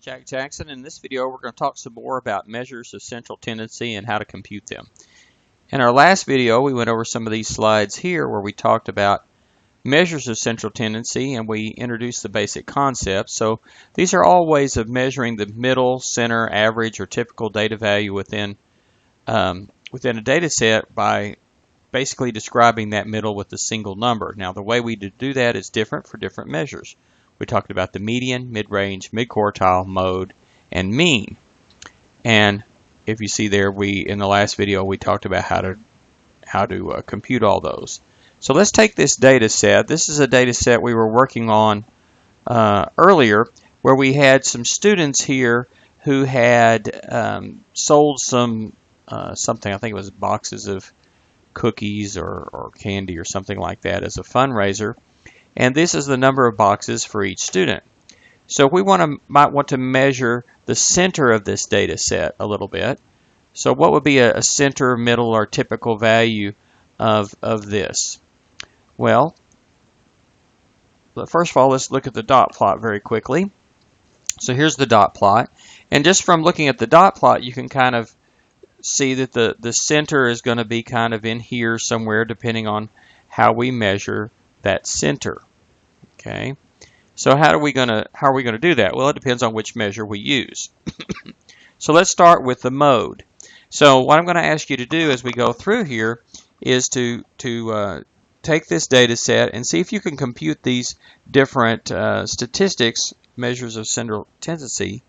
Jack Jackson. In this video, we're going to talk some more about measures of central tendency and how to compute them. In our last video, we went over some of these slides here where we talked about measures of central tendency and we introduced the basic concepts. So these are all ways of measuring the middle, center, average, or typical data value within a data set by basically describing that middle with a single number. Now the way we do that is different for different measures. We talked about the median, mid-range, mid-quartile, mode, and mean. And if you see there, in the last video we talked about how to compute all those. So let's take this data set. This is a data set we were working on earlier, where we had some students here who had sold something. I think it was boxes of cookies or candy or something like that as a fundraiser. And this is the number of boxes for each student. So we might want to measure the center of this data set a little bit. So what would be a center, middle, or typical value of this? Well, first of all, let's look at the dot plot very quickly. So here's the dot plot. And just from looking at the dot plot, you can kind of see that the center is going to be kind of in here somewhere, depending on how we measure that center. Okay, so how are we going to do that? Well, it depends on which measure we use. So let's start with the mode. So what I'm going to ask you to do as we go through here is to take this data set and see if you can compute these different statistics, measures of central tendency,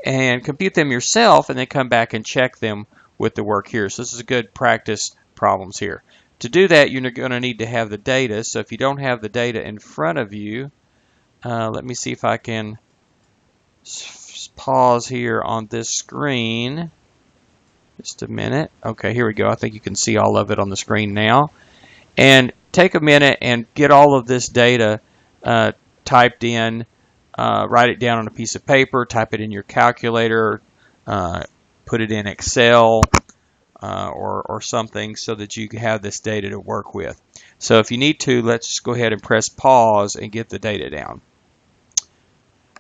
and compute them yourself, and then come back and check them with the work here. So this is a good practice problems here. To do that, you're going to need to have the data. So if you don't have the data in front of you, let me see if I can pause here on this screen. Just a minute. Okay, here we go. I think you can see all of it on the screen now. And take a minute and get all of this data typed in. Write it down on a piece of paper. Type it in your calculator. Put it in Excel. Or something so that you can have this data to work with. So if you need to, let's go ahead and press pause and get the data down.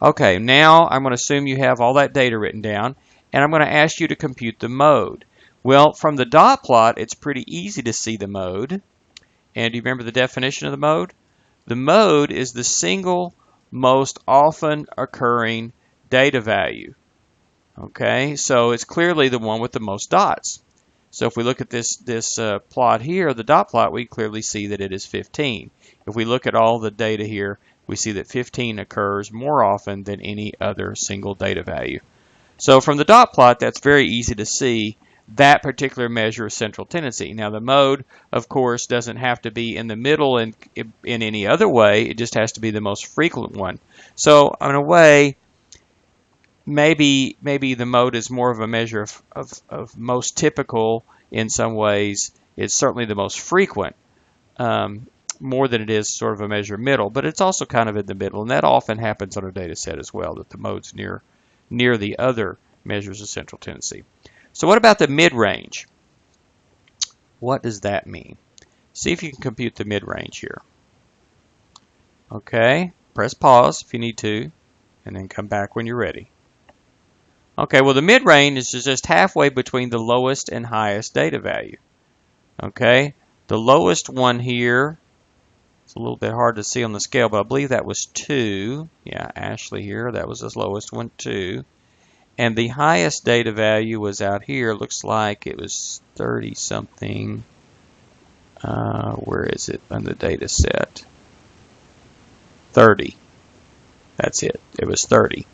Okay, now I'm going to assume you have all that data written down, and I'm going to ask you to compute the mode. Well, from the dot plot, it's pretty easy to see the mode. And do you remember the definition of the mode? The mode is the single most often occurring data value. Okay, so it's clearly the one with the most dots. So if we look at this plot here, the dot plot, we clearly see that it is 15. If we look at all the data here, we see that 15 occurs more often than any other single data value. So from the dot plot, that's very easy to see that particular measure of central tendency. Now the mode, of course, doesn't have to be in the middle in any other way. It just has to be the most frequent one. So in a way, maybe the mode is more of a measure of most typical in some ways. It's certainly the most frequent, more than it is sort of a measure of middle, but it's also kind of in the middle, and that often happens on a data set as well, that the mode's near the other measures of central tendency. So what about the mid-range? What does that mean? See if you can compute the mid-range here. Okay, press pause if you need to, and then come back when you're ready. Okay, well the mid-range is just halfway between the lowest and highest data value. Okay, the lowest one here, it's a little bit hard to see on the scale, but I believe that was 2. Yeah, Ashley here, that was the lowest one, 2. And the highest data value was out here, looks like it was 30 something. Where is it on the data set? 30. That's it, it was 30.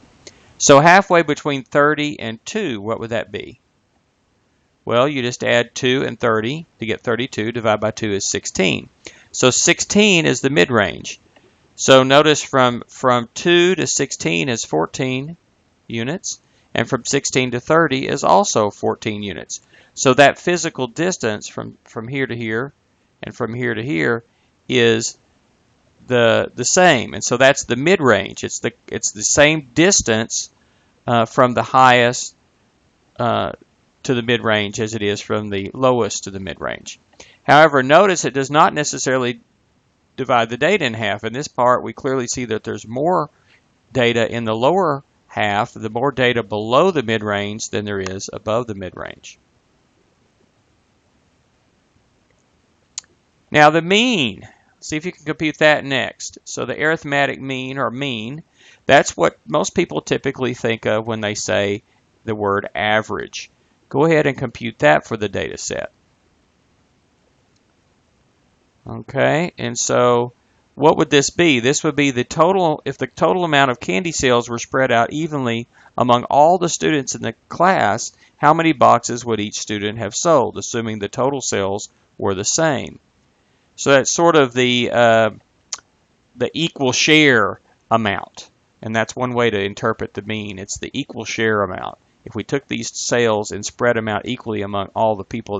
So halfway between 30 and 2, what would that be? Well, you just add 2 and 30 to get 32. Divide by 2 is 16. So 16 is the mid-range. So notice from 2 to 16 is 14 units, and from 16 to 30 is also 14 units. So that physical distance from here to here and from here to here is the same, and so that's the mid-range. It's the same distance from the highest to the mid-range as it is from the lowest to the mid-range. However, notice it does not necessarily divide the data in half. In this part, we clearly see that there's more data in the lower half, the more data below the mid-range than there is above the mid-range. Now the mean, see if you can compute that next. So the arithmetic mean, or mean, that's what most people typically think of when they say the word average. Go ahead and compute that for the data set. Okay, and so what would this be? This would be the total, if the total amount of candy sales were spread out evenly among all the students in the class, how many boxes would each student have sold, assuming the total sales were the same? So that's sort of the equal share amount, and that's one way to interpret the mean. It's the equal share amount. If we took these sales and spread them out equally among all the people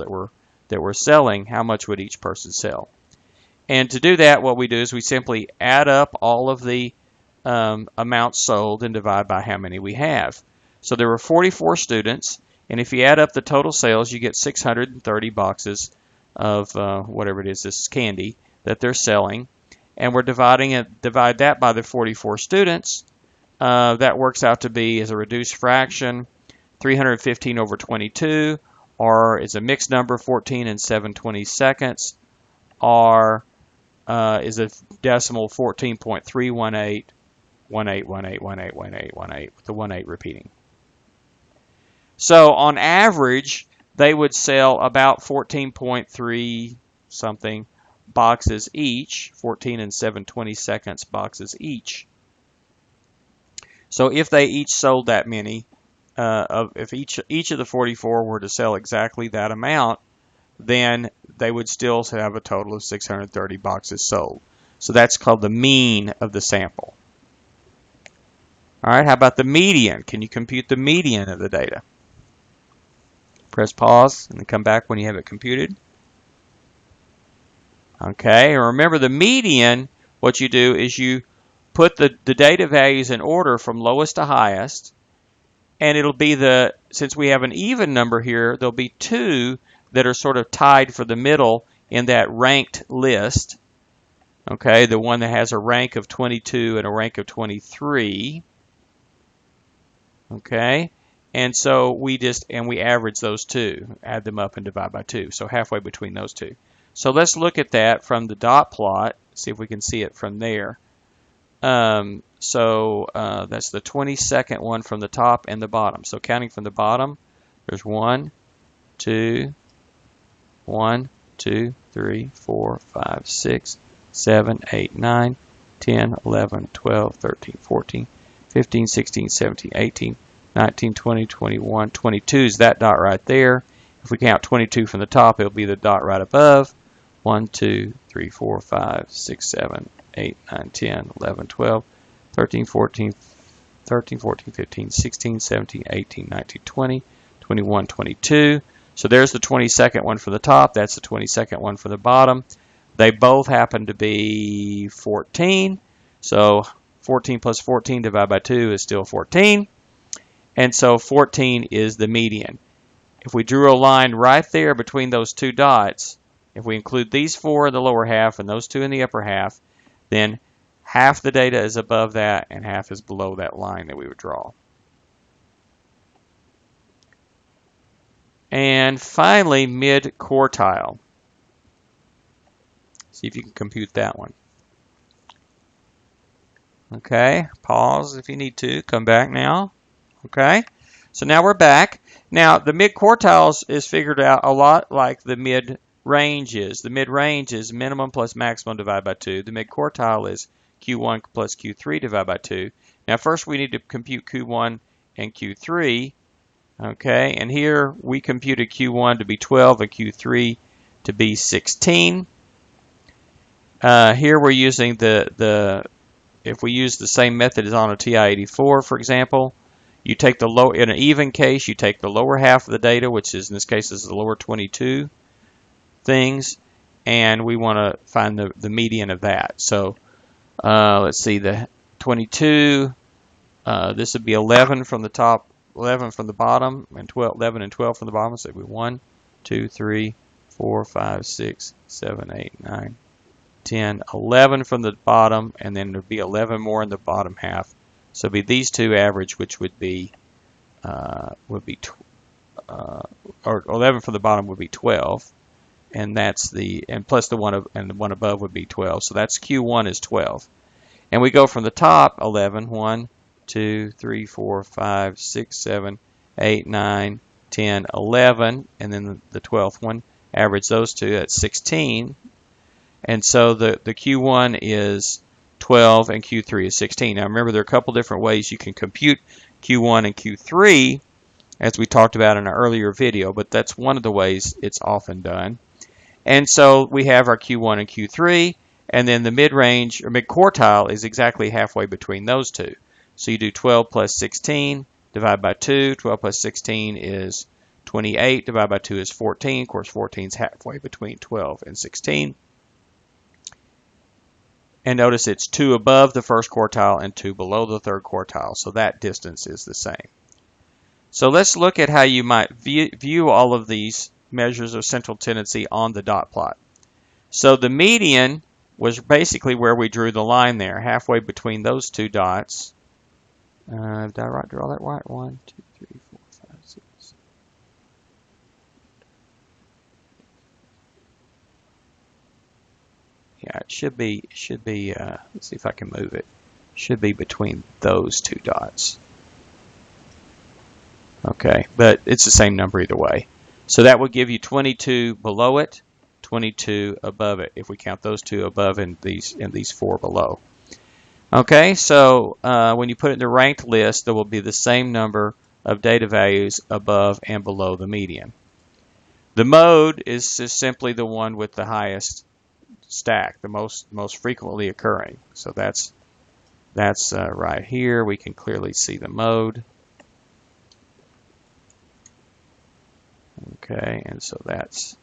that were selling, how much would each person sell? And to do that, what we do is we simply add up all of the amounts sold and divide by how many we have. So there were 44 students, and if you add up the total sales, you get 630 boxes of whatever it is, this is candy, that they're selling. And we're divide that by the 44 students. That works out to be, as a reduced fraction, 315 over 22, or is a mixed number, 14 and 7/22, or is a decimal, 14.318, 1818181818, with the 18 repeating. So on average, they would sell about 14.3 something boxes each, 14 and 7/22 boxes each. So if they each sold that many, if each of the 44 were to sell exactly that amount, then they would still have a total of 630 boxes sold. So that's called the mean of the sample. All right, how about the median? Can you compute the median of the data? Press pause and then come back when you have it computed. Okay, and remember the median, what you do is you put the data values in order from lowest to highest, and it'll be since we have an even number here, there'll be two that are sort of tied for the middle in that ranked list. Okay, the one that has a rank of 22 and a rank of 23. Okay, and so we average those two, add them up and divide by 2, so halfway between those two. So let's look at that from the dot plot, see if we can see it from there. That's the 22nd one from the top and the bottom. So counting from the bottom, there's 1, 2, 3, 4, 5, 6, 7, 8, 9, 10, 11, 12, 13, 14, 15, 16, 17, 18, 19, 20, 21, 22 is that dot right there. If we count 22 from the top, it'll be the dot right above. 1, 2, 3, 4, 5, 6, 7, 8, 9, 10, 11, 12, 13, 14, 15, 16, 17, 18, 19, 20, 21, 22. So there's the 22nd one for the top. That's the 22nd one for the bottom. They both happen to be 14. So 14 plus 14 divided by 2 is still 14. And so 14 is the median. If we drew a line right there between those two dots, if we include these 4 in the lower half and those 2 in the upper half, then half the data is above that and half is below that line that we would draw. And finally, mid-quartile. See if you can compute that one. Okay, pause if you need to. Come back now. Okay, so now we're back. Now, the mid-quartiles is figured out a lot like the mid-range is. The mid-range is minimum plus maximum divided by 2. The mid-quartile is Q1 plus Q3 divided by 2. Now, first we need to compute Q1 and Q3. Okay, and here we computed Q1 to be 12 and Q3 to be 16. Here we're using if we use the same method as on a TI-84, for example, you take in an even case, you take the lower half of the data, which is in this case is the lower 22 things, and we want to find the median of that. So let's see, the 22, this would be 11 from the top, 11 from the bottom, and 11 and 12 from the bottom. So it would be 1, 2, 3, 4, 5, 6, 7, 8, 9, 10, 11 from the bottom, and then there'd be 11 more in the bottom half So it'd be these two average, which would be or 11 from the bottom would be 12, and that's and plus the one and the one above would be 12. So that's Q1 is 12. And we go from the top 11, 1, 2, 3, 4, 5, 6, 7, 8, 9, 10, 11, and then the 12th one, average those two, that's 16. And so the Q1 is 12 and Q3 is 16. Now remember, there are a couple different ways you can compute Q1 and Q3, as we talked about in an earlier video, but that's one of the ways it's often done. And so we have our Q1 and Q3, and then the mid-range or mid-quartile is exactly halfway between those two. So you do 12 plus 16, divide by 2. 12 plus 16 is 28, divided by 2 is 14. Of course, 14 is halfway between 12 and 16. And notice it's 2 above the first quartile and 2 below the third quartile, so that distance is the same. So let's look at how you might view all of these measures of central tendency on the dot plot. So the median was basically where we drew the line there, halfway between those two dots. Did I draw that right? 1, 2, 3, 4, 5, 6. Yeah, it should be, let's see if I can move it. Should be between those two dots. Okay, but it's the same number either way. So that would give you 22 below it, 22 above it, if we count those two above and these 4 below. Okay, so when you put it in the ranked list, there will be the same number of data values above and below the median. The mode is just simply the one with the highest stack, the most frequently occurring. So that's right here. We can clearly see the mode. Okay, and so that's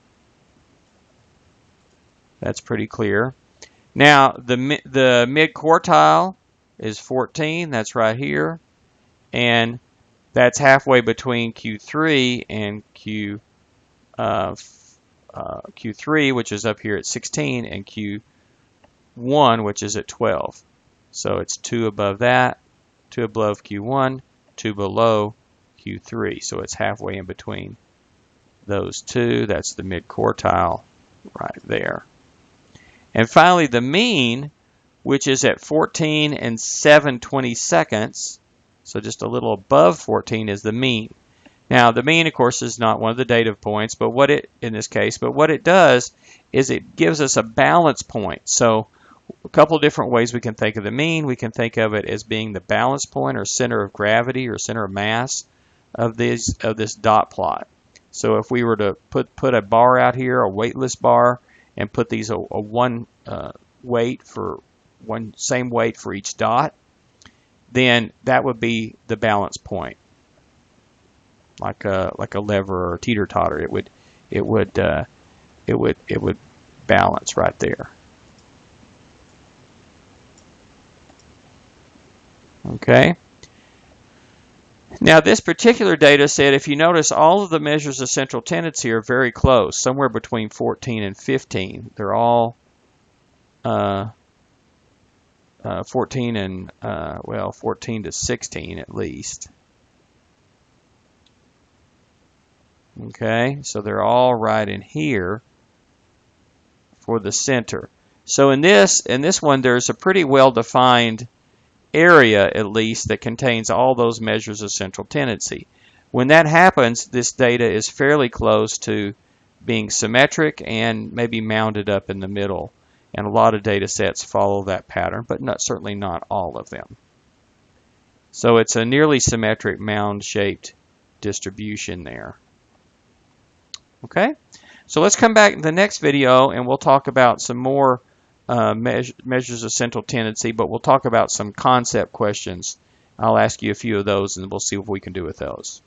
pretty clear. Now the mid quartile is 14. That's right here, and that's halfway between Q3 and Q3, which is up here at 16, and Q1, which is at 12. So it's 2 above that, 2 above Q1, 2 below Q3. So it's halfway in between those two. That's the mid quartile right there. And finally, the mean, which is at 14 and 7/22, so just a little above 14 is the mean. Now, the mean, of course, is not one of the data points, but what it does is it gives us a balance point. So a couple of different ways we can think of the mean. We can think of it as being the balance point or center of gravity or center of mass of this dot plot. So if we were to put a bar out here, a weightless bar, and put these same weight for each dot, then that would be the balance point, like a lever or a teeter totter. It would balance right there. Okay. Now this particular data set, if you notice, all of the measures of central tendency are very close, somewhere between 14 and 15. They're all 14 to 16 at least. Okay, so they're all right in here for the center. So in this one, there's a pretty well-defined area, at least, that contains all those measures of central tendency. When that happens, this data is fairly close to being symmetric and maybe mounded up in the middle. And a lot of data sets follow that pattern, but certainly not all of them. So it's a nearly symmetric mound-shaped distribution there. Okay, so let's come back in the next video and we'll talk about some more measures of central tendency, but we'll talk about some concept questions. I'll ask you a few of those and we'll see what we can do with those.